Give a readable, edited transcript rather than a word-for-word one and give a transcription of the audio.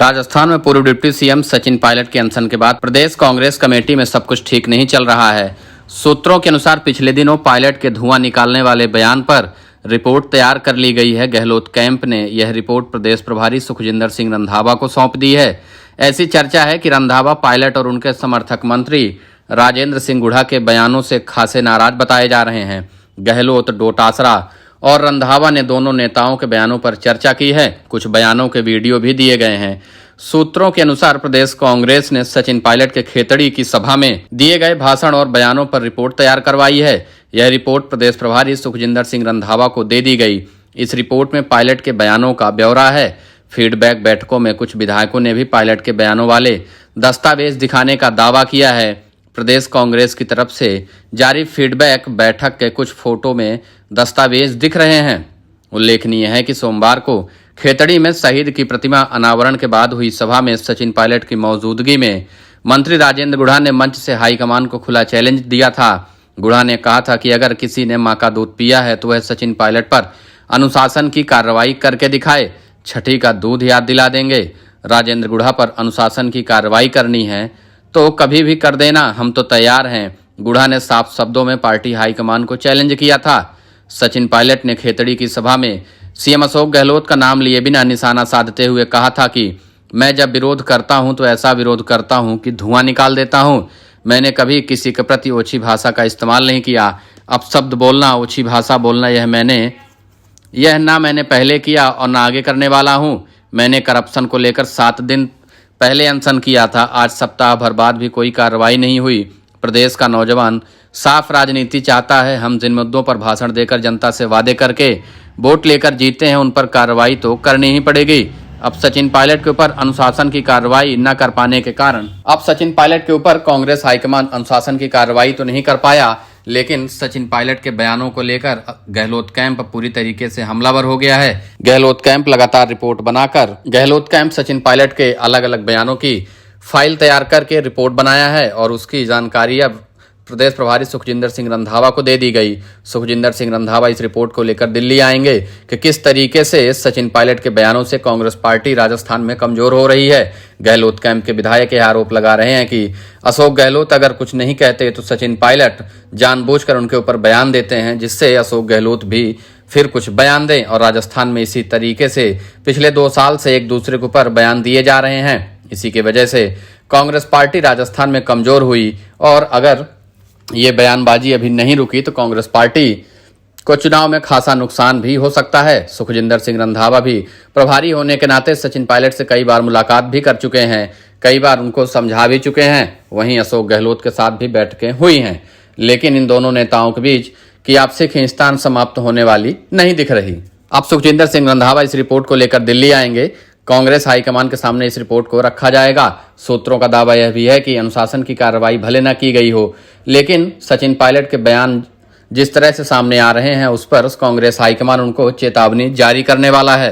राजस्थान में पूर्व deputy CM Sachin Pilot के अनशन के बाद प्रदेश कांग्रेस कमेटी में सब कुछ ठीक नहीं चल रहा है। सूत्रों के अनुसार पिछले दिनों पायलट के धुआं निकालने वाले बयान पर रिपोर्ट तैयार कर ली गई है। गहलोत कैंप ने यह रिपोर्ट प्रदेश प्रभारी सुखजिंदर सिंह रंधावा को सौंप दी है। ऐसी चर्चा है कि रंधावा पायलट और उनके समर्थक मंत्री राजेंद्र सिंह गुढ़ा के बयानों से खासे नाराज बताए जा रहे हैं। गहलोत, डोटासरा और रंधावा ने दोनों नेताओं के बयानों पर चर्चा की है। कुछ बयानों के वीडियो भी दिए गए हैं। सूत्रों के अनुसार प्रदेश कांग्रेस ने सचिन पायलट के खेतड़ी की सभा में दिए गए भाषण और बयानों पर रिपोर्ट तैयार करवाई है। यह रिपोर्ट प्रदेश प्रभारी सुखजिंदर सिंह रंधावा को दे दी गई। इस रिपोर्ट में पायलट के बयानों का ब्यौरा है। फीडबैक बैठकों में कुछ विधायकों ने भी पायलट के बयानों वाले दस्तावेज दिखाने का दावा किया है। प्रदेश कांग्रेस की तरफ से जारी फीडबैक बैठक के कुछ फोटो में दस्तावेज दिख रहे हैं। उल्लेखनीय है कि सोमवार को खेतड़ी में शहीद की प्रतिमा अनावरण के बाद हुई सभा में सचिन पायलट की मौजूदगी में मंत्री राजेंद्र गुढ़ा ने मंच से हाईकमान को खुला चैलेंज दिया था। गुढ़ा ने कहा था कि अगर किसी ने मां का दूध पिया है तो वह सचिन पायलट पर अनुशासन की कार्रवाई करके दिखाए। छठी का दूध याद दिला देंगे। राजेंद्र गुढ़ा पर अनुशासन की कार्रवाई करनी है तो कभी भी कर देना, हम तो तैयार हैं। गुढ़ा ने साफ शब्दों में पार्टी हाईकमान को चैलेंज किया था। सचिन पायलट ने खेतड़ी की सभा में सीएम अशोक गहलोत का नाम लिए बिना निशाना साधते हुए कहा था कि मैं जब विरोध करता हूं तो ऐसा विरोध करता हूं कि धुआं निकाल देता हूं। मैंने कभी किसी के प्रति ओछी भाषा का इस्तेमाल नहीं किया। अपशब्द बोलना, ओछी भाषा बोलना यह ना मैंने पहले किया और ना आगे करने वाला हूं। मैंने करप्शन को लेकर 7 दिन पहले अनशन किया था। आज सप्ताह भर बाद भी कोई कार्रवाई नहीं हुई। प्रदेश का नौजवान साफ राजनीति चाहता है। हम जिन मुद्दों पर भाषण देकर जनता से वादे करके वोट लेकर जीते हैं उन पर कार्रवाई तो करनी ही पड़ेगी। अब सचिन पायलट के ऊपर अनुशासन की कार्रवाई न कर पाने के कारण सचिन पायलट के ऊपर कांग्रेस हाईकमान अनुशासन की कार्रवाई तो नहीं कर पाया, लेकिन सचिन पायलट के बयानों को लेकर गहलोत कैंप पूरी तरीके से हमलावर हो गया है। गहलोत कैंप लगातार रिपोर्ट बनाकर सचिन पायलट के अलग अलग बयानों की फाइल तैयार करके रिपोर्ट बनाया है और उसकी जानकारी अब प्रदेश प्रभारी सुखजिंदर सिंह रंधावा को दे दी गई। सुखजिंदर सिंह रंधावा इस रिपोर्ट को लेकर दिल्ली आएंगे कि किस तरीके से सचिन पायलट के बयानों से कांग्रेस पार्टी राजस्थान में कमजोर हो रही है। गहलोत कैंप के विधायक यह आरोप लगा रहे हैं कि अशोक गहलोत अगर कुछ नहीं कहते तो सचिन पायलट जानबूझकर उनके ऊपर बयान देते हैं, जिससे अशोक गहलोत भी फिर कुछ बयान दें। और राजस्थान में इसी तरीके से पिछले 2 साल से एक दूसरे के ऊपर बयान दिए जा रहे हैं। इसी की वजह से कांग्रेस पार्टी राजस्थान में कमजोर हुई और अगर ये बयानबाजी अभी नहीं रुकी तो कांग्रेस पार्टी को चुनाव में खासा नुकसान भी हो सकता है। सुखजिंदर सिंह रंधावा भी प्रभारी होने के नाते सचिन पायलट से कई बार मुलाकात भी कर चुके हैं, कई बार उनको समझा भी चुके हैं। वहीं अशोक गहलोत के साथ भी बैठकें हुई हैं, लेकिन इन दोनों नेताओं के बीच की आपसी खींचतान समाप्त होने वाली नहीं दिख रही। अब सुखजिंदर सिंह रंधावा इस रिपोर्ट को लेकर दिल्ली आएंगे। कांग्रेस हाईकमान के सामने इस रिपोर्ट को रखा जाएगा। सूत्रों का दावा यह भी है कि अनुशासन की कार्रवाई भले न की गई हो, लेकिन सचिन पायलट के बयान जिस तरह से सामने आ रहे हैं उस पर कांग्रेस हाईकमान उनको चेतावनी जारी करने वाला है।